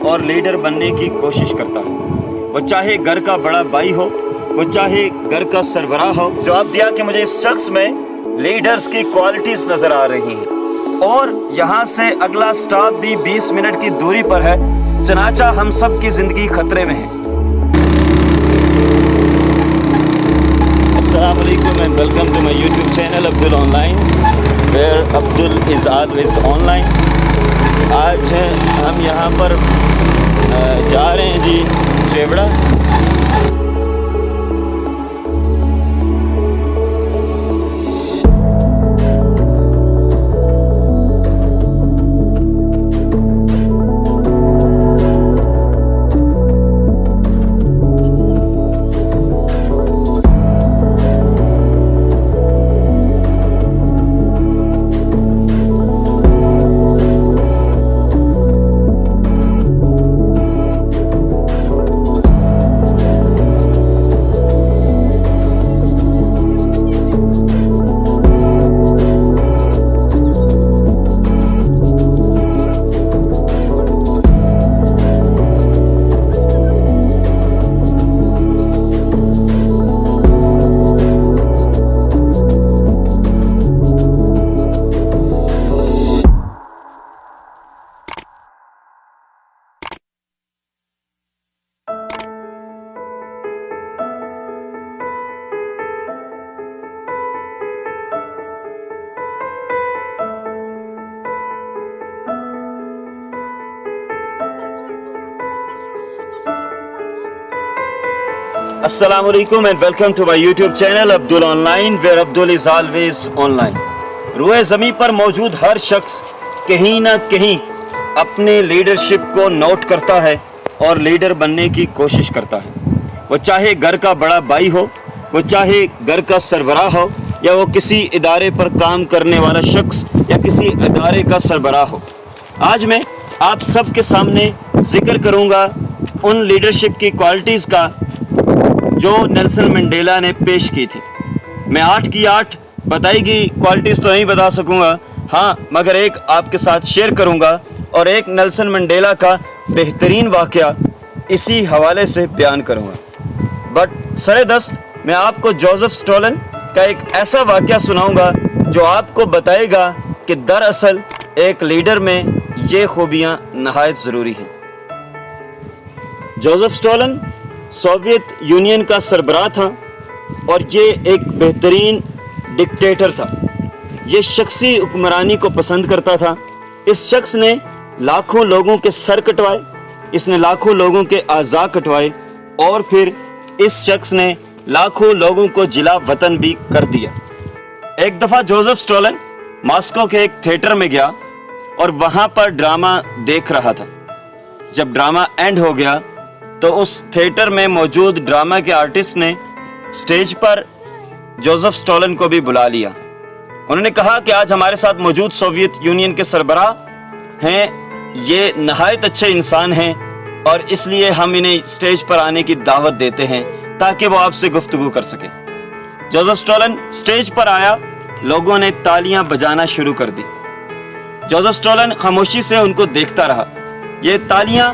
اور لیڈر بننے کی کوشش کرتا ہے، وہ چاہے گھر کا بڑا بھائی ہو، وہ چاہے گھر کا سربراہ ہو۔ جواب دیا کہ مجھے اس شخص میں لیڈرز کی کوالٹیز نظر آ رہی ہیں، اور یہاں سے اگلا سٹاپ بھی 20 منٹ کی دوری پر ہے، چنانچہ ہم سب کی زندگی خطرے میں ہے۔ السلام علیکم and welcome to my YouTube channel Abdul Online where Abdul is always online۔ آج ہم یہاں پر جا رہے ہیں جی چیوڑا۔ السلام علیکم and welcome to my YouTube channel Abdul Online where Abdul is always online۔ روئے زمین پر موجود ہر شخص کہیں نہ کہیں اپنے لیڈرشپ کو نوٹ کرتا ہے اور لیڈر بننے کی کوشش کرتا ہے، وہ چاہے گھر کا بڑا بھائی ہو، وہ چاہے گھر کا سربراہ ہو، یا وہ کسی ادارے پر کام کرنے والا شخص یا کسی ادارے کا سربراہ ہو۔ آج میں آپ سب کے سامنے ذکر کروں گا ان لیڈرشپ کی کوالٹیز کا جو نیلسن منڈیلا نے پیش کی تھی۔ میں 8 کی 8 بتائی گئی کوالٹیز تو نہیں بتا سکوں گا، ہاں مگر ایک آپ کے ساتھ شیئر کروں گا اور ایک نیلسن منڈیلا کا بہترین واقعہ اسی حوالے سے بیان کروں گا۔ بٹ سر دست میں آپ کو جوزف سٹالن کا ایک ایسا واقعہ سناؤں گا جو آپ کو بتائے گا کہ دراصل ایک لیڈر میں یہ خوبیاں نہایت ضروری ہیں۔ جوزف سٹالن سوویت یونین کا سربراہ تھا اور یہ ایک بہترین ڈکٹیٹر تھا۔ یہ شخصی حکمرانی کو پسند کرتا تھا۔ اس شخص نے لاکھوں لوگوں کے سر کٹوائے، اس نے لاکھوں لوگوں کے اعضاء کٹوائے، اور پھر اس شخص نے لاکھوں لوگوں کو جلا وطن بھی کر دیا۔ ایک دفعہ جوزف سٹالن ماسکو کے ایک تھیٹر میں گیا اور وہاں پر ڈرامہ دیکھ رہا تھا۔ جب ڈرامہ اینڈ ہو گیا تو اس تھیٹر میں موجود ڈرامہ کے آرٹسٹ نے سٹیج پر جوزف سٹالن کو بھی بلا لیا۔ انہوں نے کہا کہ آج ہمارے ساتھ موجود سوویت یونین کے سربراہ ہیں، یہ نہایت اچھے انسان ہیں اور اس لیے ہم انہیں سٹیج پر آنے کی دعوت دیتے ہیں تاکہ وہ آپ سے گفتگو کر سکیں۔ جوزف سٹالن سٹیج پر آیا، لوگوں نے تالیاں بجانا شروع کر دی۔ جوزف سٹالن خاموشی سے ان کو دیکھتا رہا۔ یہ تالیاں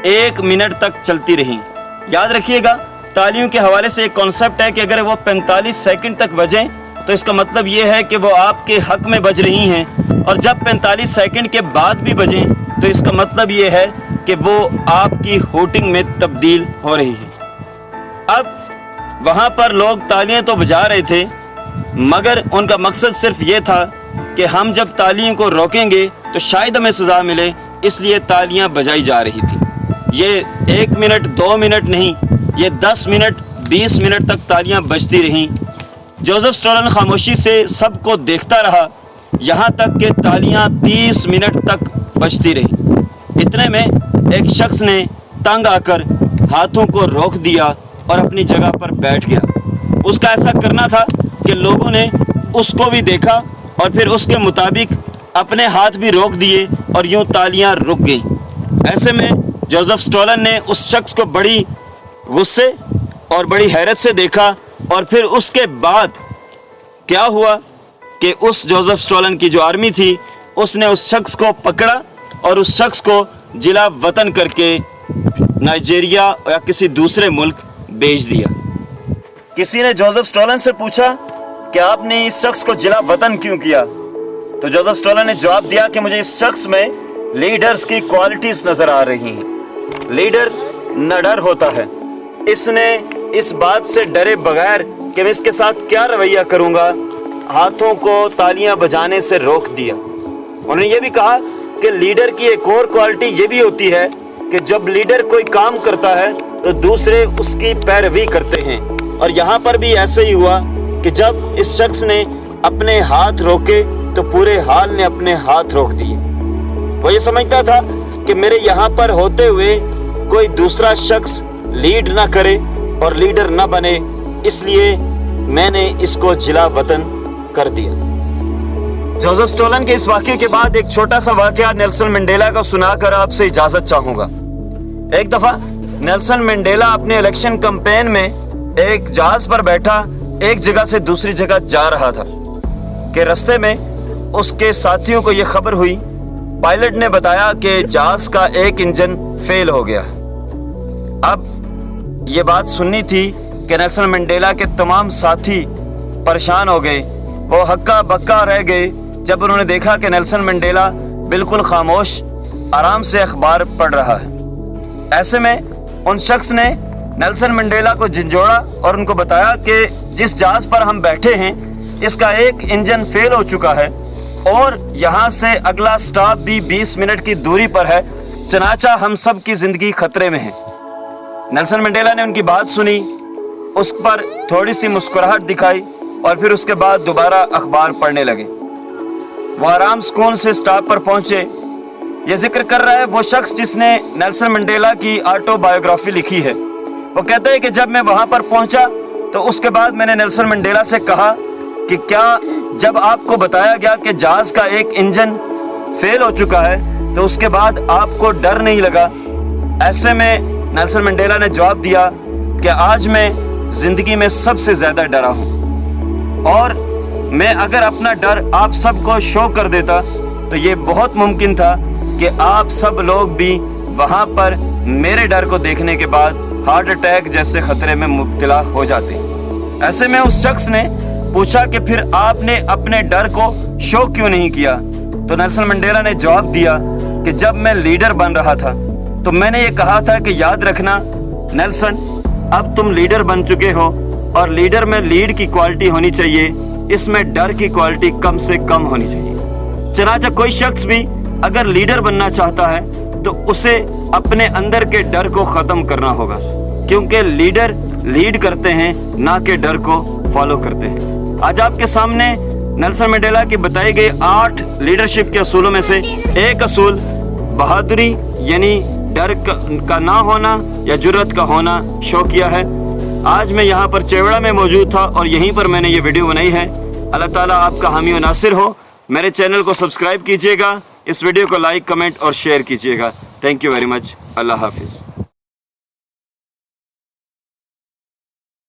1 منٹ تک چلتی رہیں۔ یاد رکھیے گا، تالیوں کے حوالے سے ایک کانسیپٹ ہے کہ اگر وہ 45 سیکنڈ تک بجیں تو اس کا مطلب یہ ہے کہ وہ آپ کے حق میں بج رہی ہیں، اور جب 45 سیکنڈ کے بعد بھی بجیں تو اس کا مطلب یہ ہے کہ وہ آپ کی ہوٹنگ میں تبدیل ہو رہی ہے۔ اب وہاں پر لوگ تالیاں تو بجا رہے تھے، مگر ان کا مقصد صرف یہ تھا کہ ہم جب تالیوں کو روکیں گے تو شاید ہمیں سزا ملے، اس لیے تالیاں بجائی جا رہی تھی۔ یہ 1 منٹ 2 منٹ نہیں، یہ 10 منٹ 20 منٹ تک تالیاں بجتی رہیں۔ جوزف سٹالن خاموشی سے سب کو دیکھتا رہا، یہاں تک کہ تالیاں 30 منٹ تک بجتی رہیں۔ اتنے میں ایک شخص نے تنگ آ کر ہاتھوں کو روک دیا اور اپنی جگہ پر بیٹھ گیا۔ اس کا ایسا کرنا تھا کہ لوگوں نے اس کو بھی دیکھا اور پھر اس کے مطابق اپنے ہاتھ بھی روک دیے اور یوں تالیاں رک گئیں۔ ایسے میں جوزف سٹالن نے اس شخص کو بڑی غصے اور بڑی حیرت سے دیکھا، اور پھر اس کے بعد کیا ہوا کہ اس جوزف سٹالن کی جو آرمی تھی اس نے اس شخص کو پکڑا اور اس شخص کو जिला वतन करके नाइजीरिया या किसी दूसरे मुल्क भेज दिया। किसी ने जोसेफ स्टॉलिन से पूछा कि आपने इस शख्स को जिला वतन क्यों किया, तो जोसेफ स्टॉलिन ने जवाब दिया कि मुझे इस शख्स में लीडर्स की क्वालिटीज नजर आ रही हैं। लीडर निडर होता है। इसने इस बात से डरे बगैर कि मैं इसके साथ क्या रवैया करूंगा, हाथों को तालियां बजाने से रोक दिया। उन्होंने ये भी कहा कि लीडर की एक और क्वालिटी ये भी होती है कि जब लीडर कोई काम करता है तो दूसरे उसकी पैरवी करते हैं। और यहाँ पर भी ऐसे ही हुआ कि जब इस शख्स ने अपने हाथ रोके तो पूरे हाल ने अपने हाथ रोक दिए। वो ये समझता था कि मेरे यहाँ पर होते हुए कोई दूसरा शख्स लीड ना करे और लीडर ना बने, इसलिए मैंने इसको जिला वतन कर दिया। जोसेफ स्टॉलिन के इस वाक़ये के बाद एक छोटा सा वाक़या नेल्सन मंडेला को सुनाकर आपसे इजाज़त चाहूँगा। एक दफ़ा नेल्सन मंडेला अपने इलेक्शन कैंपेन में एक जहाज़ पर बैठा एक जगह से दूसरी जगह जा रहा था कि रास्ते में उसके साथियों को यह खबर हुई, पायलट ने बताया कि जहाज़ का एक इंजन फेल हो गया। अब ये बात सुननी थी कि नेल्सन मंडेला के तमाम साथी परेशान हो गए, वो हक्का बक्का रह गए जब उन्होंने देखा कि नेल्सन मंडेला बिल्कुल खामोश आराम से अखबार पढ़ रहा है। ऐसे में उन शख्स ने नेल्सन मंडेला को झिंझोड़ा और उनको बताया कि जिस जहाज़ पर हम बैठे हैं इसका एक इंजन फेल हो चुका है और यहाँ से अगला स्टॉप भी 20 मिनट की दूरी पर है, चनाचा हम सब की ज़िंदगी खतरे में है। नेल्सन मंडेला ने उनकी बात सुनी, उस पर थोड़ी सी मुस्कुराहट दिखाई और फिर उसके बाद दोबारा अखबार पढ़ने लगे। वो आराम सुकून से स्टॉप पर पहुंचे। ये जिक्र कर रहा है वो शख्स जिसने नेल्सन मंडेला की ऑटोबायोग्राफी लिखी है। वो कहता है कि जब मैं वहां पर पहुंचा तो उसके बाद मैंने नेल्सन मंडेला से कहा कि क्या जब आपको बताया गया कि जहाज का एक इंजन फेल हो चुका है तो उसके बाद आपको डर नहीं लगा? ऐसे में नेल्सन मंडेला ने जवाब दिया कि आज मैं जिंदगी में सबसे ज्यादा डरा हूं और मैं अगर अपना डर आप सबको शो कर देता तो ये बहुत मुमकिन था कि आप सब लोग भी वहां पर मेरे डर को देखने के बाद हार्ट अटैक जैसे खतरे में मुब्तला हो जाते। ऐसे में उस शख्स ने पूछा कि फिर आपने अपने डर को शो क्यों नहीं किया? तो नेल्सन मंडेला ने जवाब दिया कि जब मैं लीडर बन रहा था तो मैंने ये कहा था कि याद रखना नेल्सन, अब तुम लीडर बन चुके हो और लीडर में लीड की क्वालिटी होनी चाहिए, इसमें डर की क्वालिटी कम से कम होनी चाहिए। चनाचा कोई शख्स भी अगर लीडर बनना चाहता है तो उसे अपने अंदर के डर को ख़त्म करना होगा, क्योंकि लीडर लीड करते हैं ना कि डर को फॉलो करते हैं। आज आपके सामने नेल्सन मंडेला की बताई गई 8 लीडरशिप के असूलों में से एक असूल बहादुरी यानी डर का ना होना या जुर्रत का होना शो किया है। आज मैं यहाँ पर चेवड़ा में मौजूद था और यहीं पर मैंने ये वीडियो बनाई है। अल्लाह ताला आपका हामी व नासिर हो। मेरे चैनल को सब्सक्राइब कीजिएगा, इस वीडियो को लाइक, कमेंट और शेयर कीजिएगा। Thank you very much. अल्लाह हाफिज़।